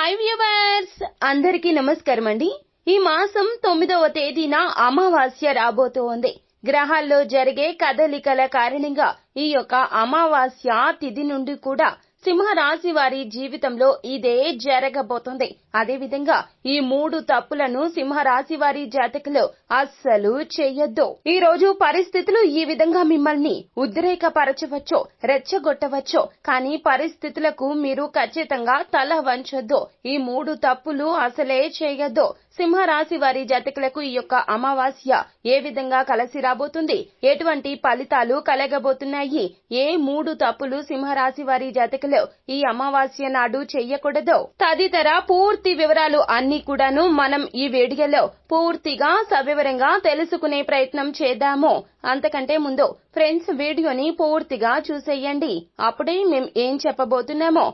Hi viewers, అందరికీ నమస్కారం అండి. ఈ మాసం 9వ తేదీన అమావాస్య రాబోతోంది. గ్రహాల్లో జరిగే కదలికల కారణంగా ఈ యొక్క అమావాస్య తిథి నుండి కూడా సింహరాశి వారి జీవితంలో ఇదే జరగబోతుంది. అదేవిధంగా ఈ 3 తప్పులను సింహరాశి వారి జాతకులు అస్సలు చేయొద్దు. ఈ రోజు పరిస్థితులు ఈ విధంగా మిమ్మల్ని ఉద్రేకపరచవచ్చో, రెచ్చగొట్టవచ్చో, కానీ పరిస్థితులకు మీరు ఖచ్చితంగా తల వంచొద్దు. ఈ 3 తప్పులు అసలే చేయొద్దు. సింహరాశి వారి జాతకులకు ఈ యొక్క అమావాస్య ఏ విధంగా కలిసి రాబోతుంది, ఎటువంటి ఫలితాలు కలగబోతున్నాయి, ఏ 3 తప్పులు సింహరాశి వారి జాతకులు ఈ అమావాస్య నాడు చెయ్యకూడదు తదితర పూర్తి వివరాలు అన్ని కూడాను మనం ఈ వీడియోలో పూర్తిగా సవివరంగా తెలుసుకునే ప్రయత్నం చేద్దాము. అంతకంటే ముందు ఫ్రెండ్స్, వీడియోని పూర్తిగా చూసేయండి. అప్పుడే మేం ఏం చెప్పబోతున్నామో